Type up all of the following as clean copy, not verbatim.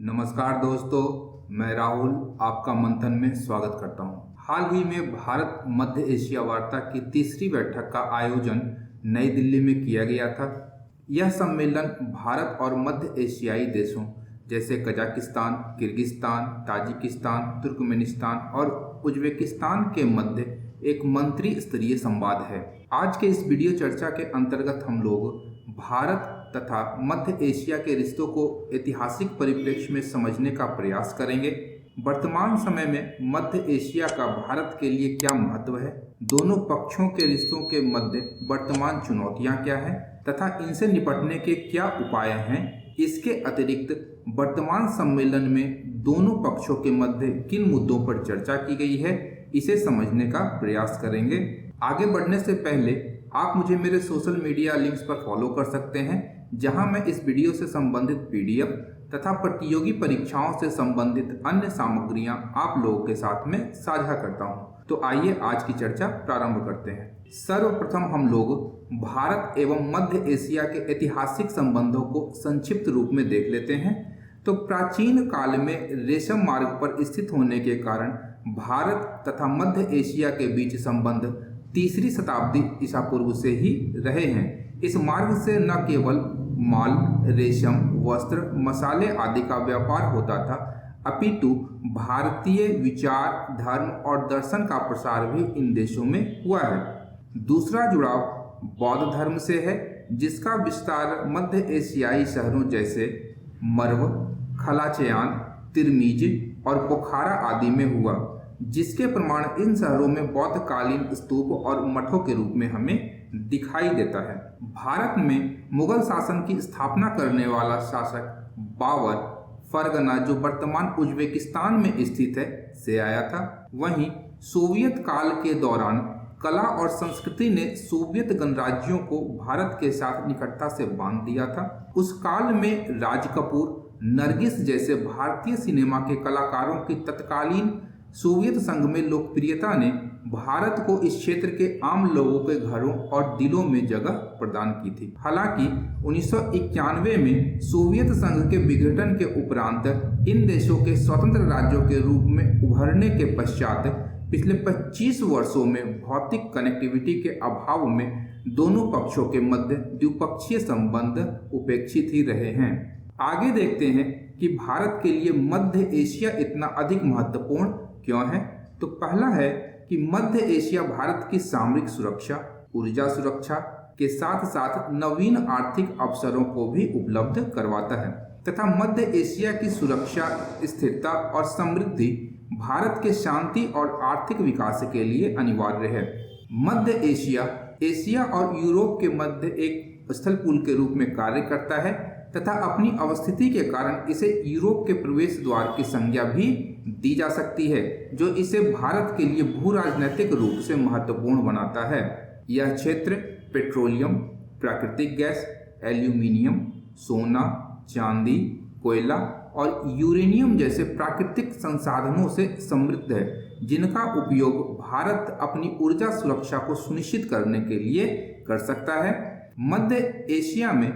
नमस्कार दोस्तों, मैं राहुल आपका मंथन में स्वागत करता हूं। हाल ही में भारत मध्य एशिया वार्ता की तीसरी बैठक का आयोजन नई दिल्ली में किया गया था। यह सम्मेलन भारत और मध्य एशियाई देशों जैसे कजाकिस्तान, किर्गिस्तान, ताजिकिस्तान, तुर्कमेनिस्तान और उज्बेकिस्तान के मध्य एक मंत्री स्तरीय संवाद है। आज के इस वीडियो चर्चा के अंतर्गत हम लोग भारत तथा मध्य एशिया के रिश्तों को ऐतिहासिक परिप्रेक्ष्य में समझने का प्रयास करेंगे। वर्तमान समय में मध्य एशिया का भारत के लिए क्या महत्व है, दोनों पक्षों के रिश्तों के मध्य वर्तमान चुनौतियां क्या हैं तथा इनसे निपटने के क्या उपाय हैं। इसके अतिरिक्त वर्तमान सम्मेलन में दोनों पक्षों के मध्य किन मुद्दों पर चर्चा की गई है, इसे समझने का प्रयास करेंगे। आगे बढ़ने से पहले आप मुझे मेरे सोशल मीडिया लिंक्स पर फॉलो कर सकते हैं, जहां मैं इस वीडियो से संबंधित पीडीएफ तथा प्रतियोगी परीक्षाओं से संबंधित अन्य सामग्रियां आप लोगों के साथ में साझा करता हूं। तो आइए आज की चर्चा प्रारंभ करते हैं। सर्वप्रथम हम लोग भारत एवं मध्य एशिया के ऐतिहासिक संबंधों को संक्षिप्त रूप में देख लेते हैं। तो प्राचीन काल में रेशम मार्ग पर स्थित होने के कारण भारत तथा मध्य एशिया के बीच संबंध तीसरी शताब्दी ईसा पूर्व से ही रहे हैं। इस मार्ग से न केवल माल, रेशम, वस्त्र, मसाले आदि का व्यापार होता था, अपितु भारतीय विचार, धर्म और दर्शन का प्रसार भी इन देशों में हुआ है। दूसरा जुड़ाव बौद्ध धर्म से है, जिसका विस्तार मध्य एशियाई शहरों जैसे मर्व, खलाचयान, तिरमीज और पोखारा आदि में हुआ, जिसके प्रमाण इन शहरों में बौद्धकालीन स्तूप और मठों के रूप में हमें दिखाई देता है। भारत में मुगल शासन की स्थापना करने वाला शासक बाबर फरगना, जो वर्तमान उज्बेकिस्तान में स्थित है, से आया था। वहीं सोवियत काल के दौरान कला और संस्कृति ने सोवियत गणराज्यों को भारत के साथ निकटता से बांध दिया था। उस काल में राज कपूर, नरगिस जैसे भारतीय सिनेमा के कलाकारों की तत्कालीन सोवियत संघ में लोकप्रियता ने भारत को इस क्षेत्र के आम लोगों के घरों और दिलों में जगह प्रदान की थी। हालांकि 1991 में सोवियत संघ के विघटन के उपरांत इन देशों के स्वतंत्र राज्यों के रूप में उभरने के पश्चात पिछले 25 वर्षों में भौतिक कनेक्टिविटी के अभाव में दोनों पक्षों के मध्य द्विपक्षीय संबंध उपेक्षित ही रहे हैं। आगे देखते हैं कि भारत के लिए मध्य एशिया इतना अधिक महत्वपूर्ण क्यों है। तो पहला है कि मध्य एशिया भारत की सामरिक सुरक्षा, ऊर्जा सुरक्षा के साथ साथ नवीन आर्थिक अवसरों को भी उपलब्ध करवाता है तथा मध्य एशिया की सुरक्षा, स्थिरता और समृद्धि भारत के शांति और आर्थिक विकास के लिए अनिवार्य है। मध्य एशिया एशिया और यूरोप के मध्य एक स्थल पुल के रूप में कार्य करता है तथा अपनी अवस्थिति के कारण इसे यूरोप के प्रवेश द्वार की संज्ञा भी दी जा सकती है, जो इसे भारत के लिए भू राजनीतिक रूप से महत्वपूर्ण बनाता है। यह क्षेत्र पेट्रोलियम, प्राकृतिक गैस, एल्यूमिनियम, सोना, चांदी, कोयला और यूरेनियम जैसे प्राकृतिक संसाधनों से समृद्ध है, जिनका उपयोग भारत अपनी ऊर्जा सुरक्षा को सुनिश्चित करने के लिए कर सकता है। मध्य एशिया में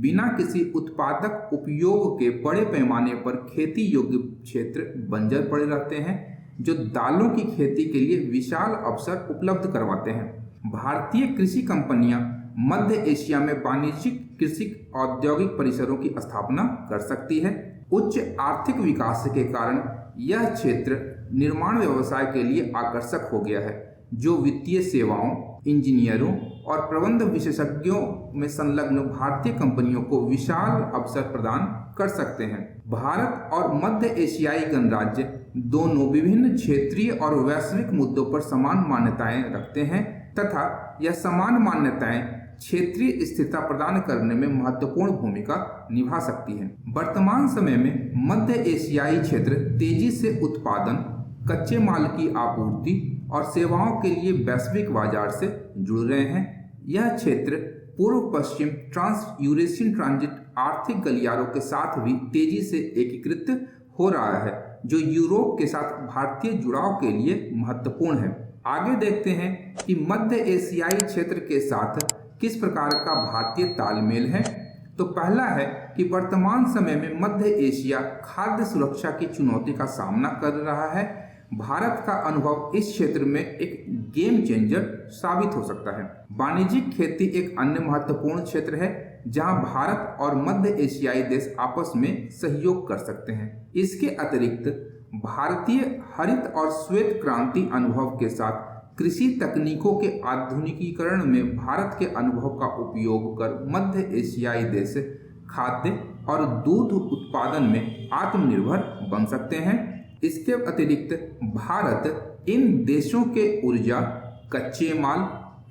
बिना किसी उत्पादक उपयोग के बड़े पैमाने पर खेती योग्य क्षेत्र बंजर पड़े रहते हैं, जो दालों की खेती के लिए विशाल अवसर उपलब्ध करवाते हैं। भारतीय कृषि कंपनियां मध्य एशिया में वाणिज्यिक कृषि औद्योगिक परिसरों की स्थापना कर सकती है। उच्च आर्थिक विकास के कारण यह क्षेत्र निर्माण व्यवसाय के लिए आकर्षक हो गया है, जो वित्तीय सेवाओं, इंजीनियरों और प्रबंध विशेषज्ञों में संलग्न भारतीय कंपनियों को विशाल अवसर प्रदान कर सकते हैं। भारत और मध्य एशियाई गणराज्य दोनों विभिन्न क्षेत्रीय और वैश्विक मुद्दों पर समान मान्यताएं रखते हैं तथा यह समान मान्यताएं क्षेत्रीय स्थिरता प्रदान करने में महत्वपूर्ण भूमिका निभा सकती हैं। वर्तमान समय में मध्य एशियाई क्षेत्र तेजी से उत्पादन, कच्चे माल की आपूर्ति और सेवाओं के लिए वैश्विक बाजार से जुड़ रहे हैं। यह क्षेत्र पूर्व पश्चिम ट्रांस यूरेशियन ट्रांजिट आर्थिक गलियारों के साथ भी तेजी से एकीकृत हो रहा है, जो यूरोप के साथ भारतीय जुड़ाव के लिए महत्वपूर्ण है। आगे देखते हैं कि मध्य एशियाई क्षेत्र के साथ किस प्रकार का भारतीय तालमेल है। तो पहला है कि वर्तमान समय में मध्य एशिया खाद्य सुरक्षा की चुनौती का सामना कर रहा है। भारत का अनुभव इस क्षेत्र में एक गेम चेंजर साबित हो सकता है। वाणिज्यिक खेती एक अन्य महत्वपूर्ण क्षेत्र है जहां भारत और मध्य एशियाई देश आपस में सहयोग कर सकते हैं। इसके अतिरिक्त भारतीय हरित और श्वेत क्रांति अनुभव के साथ कृषि तकनीकों के आधुनिकीकरण में भारत के अनुभव का उपयोग कर मध्य एशियाई देश खाद्य और दूध उत्पादन में आत्मनिर्भर बन सकते हैं। इसके अतिरिक्त भारत इन देशों के ऊर्जा, कच्चे माल,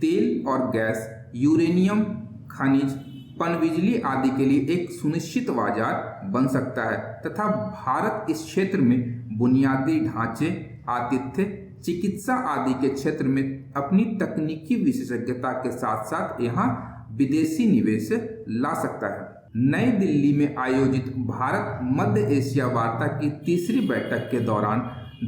तेल और गैस, यूरेनियम, खनिज, पनबिजली आदि के लिए एक सुनिश्चित बाजार बन सकता है तथा भारत इस क्षेत्र में बुनियादी ढांचे, आतिथ्य, चिकित्सा आदि के क्षेत्र में अपनी तकनीकी विशेषज्ञता के साथ साथ यहाँ विदेशी निवेश ला सकता है। नई दिल्ली में आयोजित भारत मध्य एशिया वार्ता की तीसरी बैठक के दौरान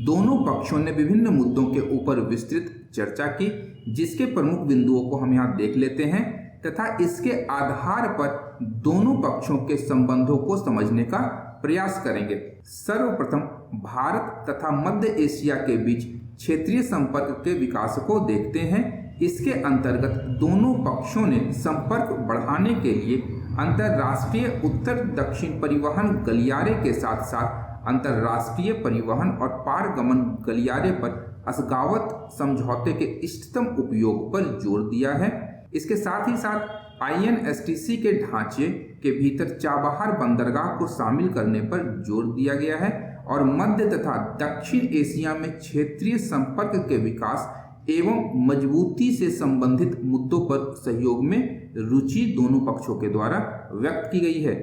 दोनों पक्षों ने विभिन्न मुद्दों के ऊपर विस्तृत चर्चा की, जिसके प्रमुख बिंदुओं को हम यहाँ देख लेते हैं तथा इसके आधार पर दोनों पक्षों के संबंधों को समझने का प्रयास करेंगे। सर्वप्रथम भारत तथा मध्य एशिया के बीच क्षेत्रीय संपर्क के विकास को देखते हैं। इसके अंतर्गत दोनों पक्षों ने संपर्क बढ़ाने के लिए अंतर्राष्ट्रीय उत्तर दक्षिण परिवहन गलियारे के साथ साथ अंतर्राष्ट्रीय परिवहन और पारगमन गलियारे पर असगावत समझौते के इष्टतम उपयोग पर जोर दिया है। इसके साथ ही साथ INSTC के ढांचे के भीतर चाबहार बंदरगाह को शामिल करने पर जोर दिया गया है और मध्य तथा दक्षिण एशिया में क्षेत्रीय संपर्क के विकास एवं मजबूती से संबंधित मुद्दों पर सहयोग में रुचि दोनों पक्षों के द्वारा व्यक्त की गई है।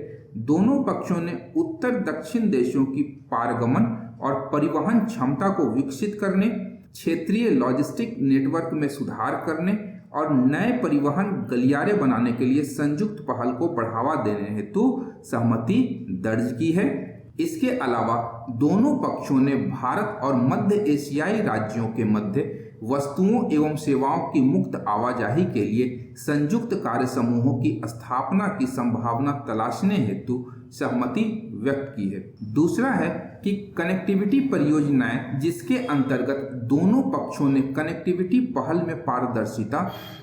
दोनों पक्षों ने उत्तर दक्षिण देशों की पारगमन और परिवहन क्षमता को विकसित करने, क्षेत्रीय लॉजिस्टिक नेटवर्क में सुधार करने और नए परिवहन गलियारे बनाने के लिए संयुक्त पहल को बढ़ावा देने हेतु सहमति दर्ज की है। इसके अलावा दोनों पक्षों ने भारत और मध्य एशियाई राज्यों के मध्य वस्तुओं एवं सेवाओं की मुक्त आवाजाही के लिए संयुक्त कार्य समूहों की स्थापना की संभावना तलाशने हेतु सहमति व्यक्त की है। दूसरा है कि कनेक्टिविटी परियोजनाएं, जिसके अंतर्गत दोनों पक्षों ने कनेक्टिविटी पहल में पारदर्शिता,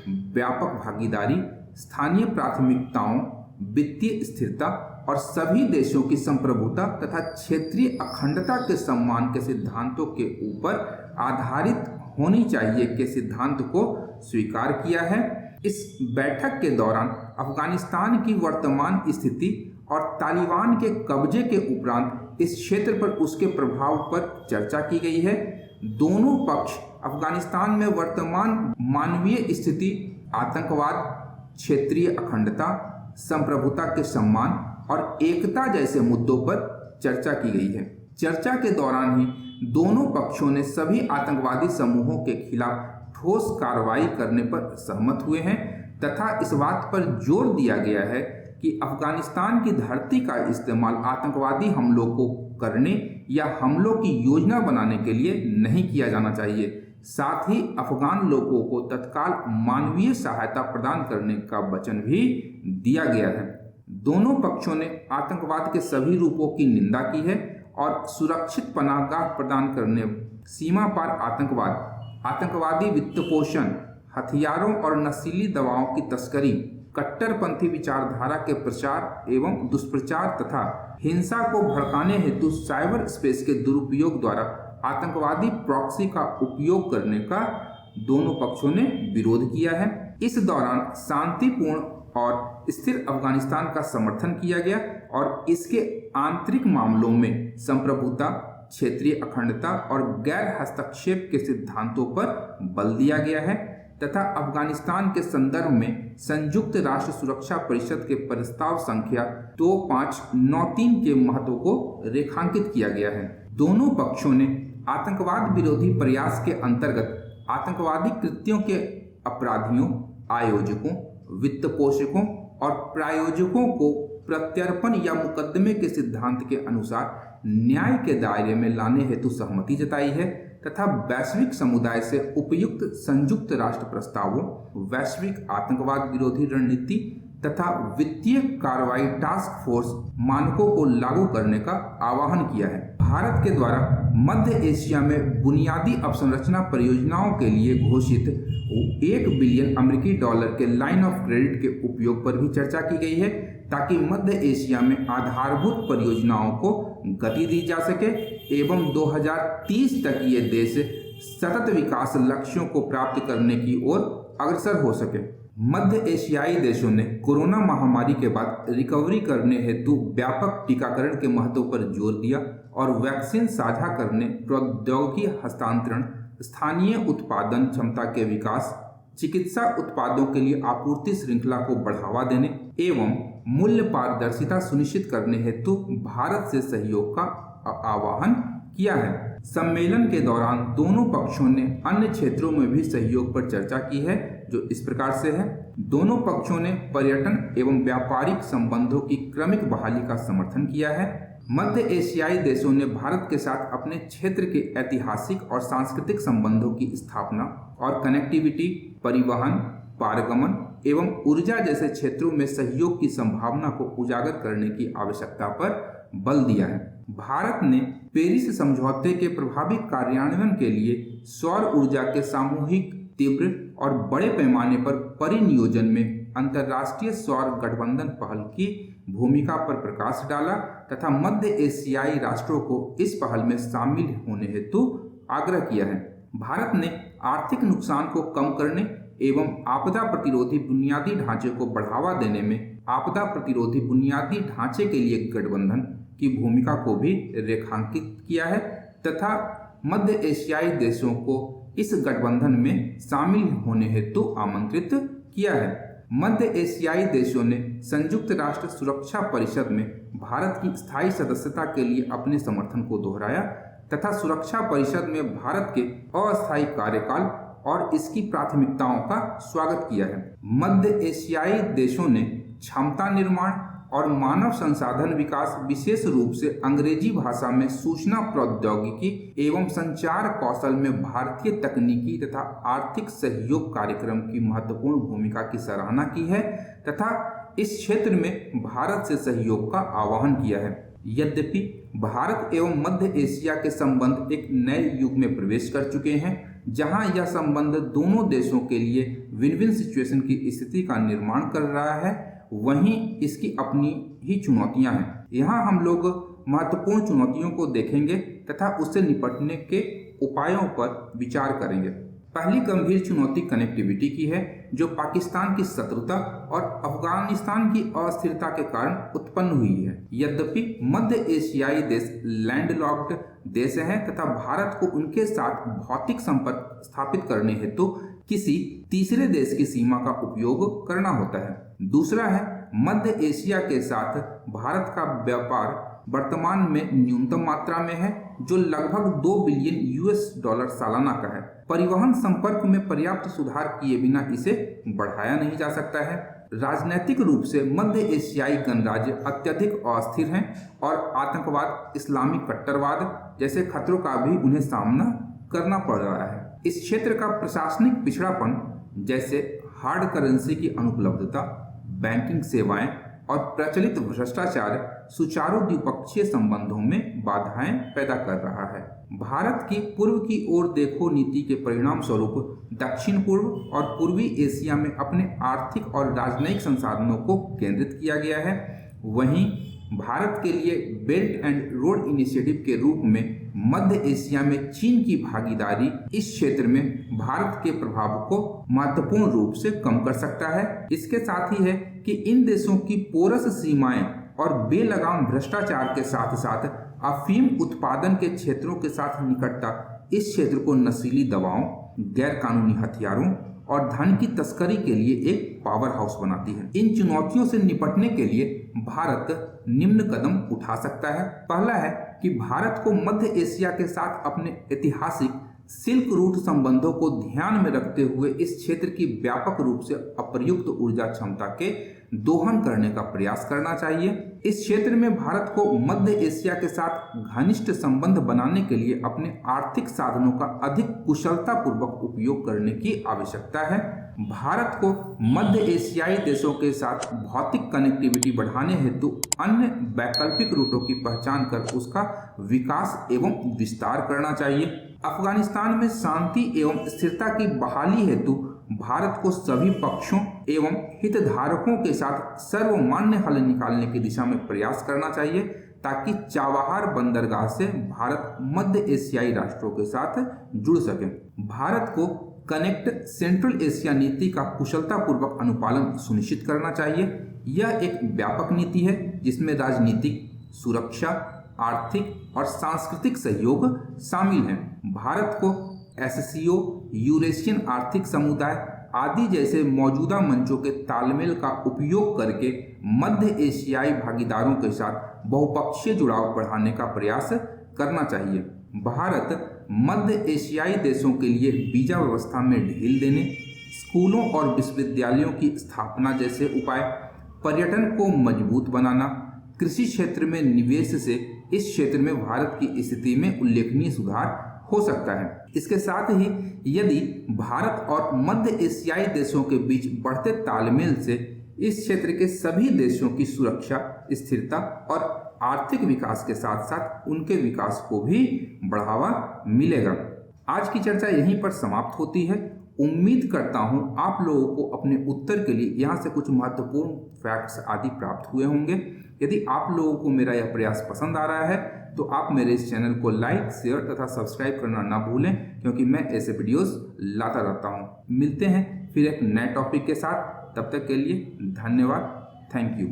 व्यापक भागीदारी, स्थानीय प्राथमिकताओं, वित्तीय स्थिरता और सभी देशों की संप्रभुता तथा क्षेत्रीय अखंडता के सम्मान के सिद्धांतों के ऊपर आधारित होनी चाहिए के सिद्धांत को स्वीकार किया है। इस बैठक के दौरान अफगानिस्तान की वर्तमान स्थिति और तालिबान के कब्जे के उपरांत इस क्षेत्र पर उसके प्रभाव पर चर्चा की गई है। दोनों पक्ष अफगानिस्तान में वर्तमान मानवीय स्थिति, आतंकवाद, क्षेत्रीय अखंडता, संप्रभुता के सम्मान और एकता जैसे मुद्दों पर चर्चा की गई है। चर्चा के दौरान ही दोनों पक्षों ने सभी आतंकवादी समूहों के खिलाफ ठोस कार्रवाई करने पर सहमत हुए हैं तथा इस बात पर जोर दिया गया है कि अफगानिस्तान की धरती का इस्तेमाल आतंकवादी हमलों को करने या हमलों की योजना बनाने के लिए नहीं किया जाना चाहिए। साथ ही अफगान लोगों को तत्काल मानवीय सहायता प्रदान करने का वचन भी दिया गया है। दोनों पक्षों ने आतंकवाद के सभी रूपों की निंदा की है और सुरक्षित पनाहगाह प्रदान करने, सीमा पार आतंकवाद, आतंकवादी वित्तपोषण, हथियारों और नशीली दवाओं की तस्करी, कट्टरपंथी विचारधारा के प्रचार एवं दुष्प्रचार तथा हिंसा को भड़काने हेतु साइबर स्पेस के दुरुपयोग द्वारा आतंकवादी प्रॉक्सी का उपयोग करने का दोनों पक्षों ने विरोध किया है। इस दौरान शांतिपूर्ण और स्थिर अफगानिस्तान का समर्थन किया गया और इसके आंतरिक मामलों में संप्रभुता, क्षेत्रीय अखंडता और गैर हस्तक्षेप के सिद्धांतों पर बल दिया गया है तथा अफगानिस्तान के संदर्भ में संयुक्त राष्ट्र सुरक्षा परिषद के प्रस्ताव संख्या 2593 के महत्व को रेखांकित किया गया है। दोनों पक्षों ने आतंकवाद विरोधी प्रयास के अंतर्गत आतंकवादी कृत्यों के अपराधियों, आयोजकों, वित्तपोषकों और प्रायोजकों को प्रत्यर्पण या मुकदमे के सिद्धांत के अनुसार न्याय के दायरे में लाने हेतु सहमति जताई है तथा वैश्विक समुदाय से उपयुक्त संयुक्त राष्ट्र प्रस्तावों, वैश्विक आतंकवाद विरोधी रणनीति, तथा वित्तीय कार्रवाई टास्क फोर्स मानकों को लागू करने का आह्वान किया है। भारत के द्वारा मध्य एशिया में बुनियादी अवसंरचना परियोजनाओं के लिए घोषित 1 बिलियन अमेरिकी डॉलर के लाइन ऑफ क्रेडिट के उपयोग पर भी चर्चा की गई है, ताकि मध्य एशिया में आधारभूत परियोजनाओं को गति दी जा सके एवं 2030 तक ये देश सतत विकास लक्ष्यों को प्राप्त करने की ओर अग्रसर हो सके। मध्य एशियाई देशों ने कोरोना महामारी के बाद रिकवरी करने हेतु व्यापक टीकाकरण के महत्व पर जोर दिया और वैक्सीन साझा करने, प्रौद्योगिकी हस्तांतरण, स्थानीय उत्पादन क्षमता के विकास, चिकित्सा उत्पादों के लिए आपूर्ति श्रृंखला को बढ़ावा देने एवं मूल्य पारदर्शिता सुनिश्चित करने हेतु भारत से सहयोग का आह्वान किया है। सम्मेलन के दौरान दोनों पक्षों ने अन्य क्षेत्रों में भी सहयोग पर चर्चा की है, जो इस प्रकार से है। दोनों पक्षों ने पर्यटन एवं व्यापारिक संबंधों की क्रमिक बहाली का समर्थन किया है। मध्य एशियाई देशों ने भारत के साथ अपने क्षेत्र के ऐतिहासिक और सांस्कृतिक संबंधों की स्थापना और कनेक्टिविटी, परिवहन, पारगमन एवं ऊर्जा जैसे क्षेत्रों में सहयोग की संभावना को उजागर करने की आवश्यकता पर बल दिया है। भारत ने पेरिस समझौते के प्रभावी कार्यान्वयन के लिए सौर ऊर्जा के सामूहिक, तीव्र और बड़े पैमाने पर परिनियोजन में अंतर्राष्ट्रीय सौर गठबंधन पहल की भूमिका पर प्रकाश डाला तथा मध्य एशियाई राष्ट्रों को इस पहल में शामिल होने हेतु आग्रह किया है। भारत ने आर्थिक नुकसान को कम करने एवं आपदा प्रतिरोधी बुनियादी ढांचे को बढ़ावा देने में आपदा प्रतिरोधी बुनियादी ढांचे के लिए गठबंधन की भूमिका को भी रेखांकित किया है तथा मध्य एशियाई देशों को इस गठबंधन में शामिल होने हेतु आमंत्रित किया है। मध्य एशियाई देशों ने संयुक्त राष्ट्र सुरक्षा परिषद में भारत की स्थायी सदस्यता के लिए अपने समर्थन को दोहराया तथा सुरक्षा परिषद में भारत के अस्थायी कार्यकाल और इसकी प्राथमिकताओं का स्वागत किया है। मध्य एशियाई देशों ने क्षमता निर्माण और मानव संसाधन विकास, विशेष रूप से अंग्रेजी भाषा में सूचना प्रौद्योगिकी एवं संचार कौशल में भारतीय तकनीकी तथा आर्थिक सहयोग कार्यक्रम की महत्वपूर्ण भूमिका की सराहना की है तथा इस क्षेत्र में भारत से सहयोग का आह्वान किया है। यद्यपि भारत एवं मध्य एशिया के संबंध एक नए युग में प्रवेश कर चुके हैं, जहां यह संबंध दोनों देशों के लिए विन विन सिचुएशन की स्थिति का निर्माण कर रहा है, वहीं इसकी अपनी ही चुनौतियां हैं। यहाँ हम लोग महत्वपूर्ण चुनौतियों को देखेंगे तथा उससे निपटने के उपायों पर विचार करेंगे। पहली गंभीर चुनौती कनेक्टिविटी की है, जो पाकिस्तान की शत्रुता और अफगानिस्तान की अस्थिरता के कारण उत्पन्न हुई है। यद्यपि मध्य एशियाई देश लैंडलॉक्ड देश हैं तथा भारत को उनके साथ भौतिक संपर्क स्थापित करने हेतु किसी तीसरे देश की सीमा का उपयोग करना होता है। दूसरा है, मध्य एशिया के साथ भारत का व्यापार वर्तमान में न्यूनतम मात्रा में है, जो लगभग 2 बिलियन यूएस डॉलर सालाना का है। परिवहन संपर्क में पर्याप्त सुधार किए बिना इसे बढ़ाया नहीं जा सकता है। राजनैतिक रूप से मध्य एशियाई गणराज्य अत्यधिक अस्थिर हैं और आतंकवाद, इस्लामिक कट्टरवाद जैसे खतरों का भी उन्हें सामना करना पड़ रहा है। इस क्षेत्र का प्रशासनिक पिछड़ापन, जैसे हार्ड करेंसी की अनुपलब्धता, बैंकिंग सेवाएं और प्रचलित भ्रष्टाचार सुचारू द्विपक्षीय संबंधों में बाधाएं पैदा कर रहा है। भारत की पूर्व की ओर देखो नीति के परिणाम स्वरूप दक्षिण पूर्व और पूर्वी एशिया में अपने आर्थिक और राजनयिक संसाधनों को केंद्रित किया गया है। वहीं भारत के लिए बेल्ट एंड रोड इनिशिएटिव के रूप में मध्य एशिया में चीन की भागीदारी इस क्षेत्र में भारत के प्रभाव को महत्वपूर्ण रूप से कम कर सकता है। इसके साथ ही है कि इन देशों की पोरस सीमाएं और बेलगाम भ्रष्टाचार के साथ साथ अफीम उत्पादन के क्षेत्रों के साथ निकटता इस क्षेत्र को नशीली दवाओं, गैर कानूनी हथियारों और धन की तस्करी के लिए एक पावर हाउस बनाती है। इन चुनौतियों से निपटने के लिए भारत निम्न कदम उठा सकता है। पहला है कि भारत को मध्य एशिया के साथ अपने ऐतिहासिक सिल्क रूट संबंधों को ध्यान में रखते हुए इस क्षेत्र की व्यापक रूप से अप्रयुक्त ऊर्जा क्षमता के दोहन करने का प्रयास करना चाहिए। इस क्षेत्र में भारत को मध्य एशिया के साथ घनिष्ठ संबंध बनाने के लिए अपने आर्थिक साधनों का अधिक कुशलतापूर्वक उपयोग करने की आवश्यकता है। भारत को मध्य एशियाई देशों के साथ भौतिक कनेक्टिविटी बढ़ाने हेतु अन्य वैकल्पिक रूटों की पहचान कर उसका विकास एवं विस्तार करना चाहिए। अफगानिस्तान में शांति एवं स्थिरता की बहाली हेतु भारत को सभी पक्षों एवं हितधारकों के साथ सर्वमान्य हल निकालने की दिशा में प्रयास करना चाहिए, ताकि चाबहार बंदरगाह से भारत मध्य एशियाई राष्ट्रों के साथ जुड़ सके। भारत को कनेक्ट सेंट्रल एशिया नीति का कुशलतापूर्वक अनुपालन सुनिश्चित करना चाहिए। यह एक व्यापक नीति है जिसमें राजनीतिक, सुरक्षा, आर्थिक और सांस्कृतिक सहयोग शामिल हैं। भारत को एससीओ, यूरेशियन आर्थिक समुदाय आदि जैसे मौजूदा मंचों के तालमेल का उपयोग करके मध्य एशियाई भागीदारों के साथ बहुपक्षीय जुड़ाव बढ़ाने का प्रयास करना चाहिए। भारत मध्य एशियाई देशों के लिए वीजा व्यवस्था में ढील देने, स्कूलों और विश्वविद्यालयों की स्थापना जैसे उपाय, पर्यटन को मजबूत बनाना, कृषि क्षेत्र में निवेश से इस क्षेत्र में भारत की स्थिति में उल्लेखनीय सुधार हो सकता है। इसके साथ ही यदि भारत और मध्य एशियाई देशों के बीच बढ़ते तालमेल से इस क्षेत्र के सभी देशों की सुरक्षा, स्थिरता और आर्थिक विकास के साथ साथ उनके विकास को भी बढ़ावा मिलेगा। आज की चर्चा यहीं पर समाप्त होती है। उम्मीद करता हूं आप लोगों को अपने उत्तर के लिए यहाँ से कुछ महत्वपूर्ण फैक्ट्स आदि प्राप्त हुए होंगे। यदि आप लोगों को मेरा यह प्रयास पसंद आ रहा है तो आप मेरे इस चैनल को लाइक, शेयर तथा सब्सक्राइब करना ना भूलें, क्योंकि मैं ऐसे वीडियोस लाता रहता हूँ। मिलते हैं फिर एक नए टॉपिक के साथ, तब तक के लिए धन्यवाद। Thank you.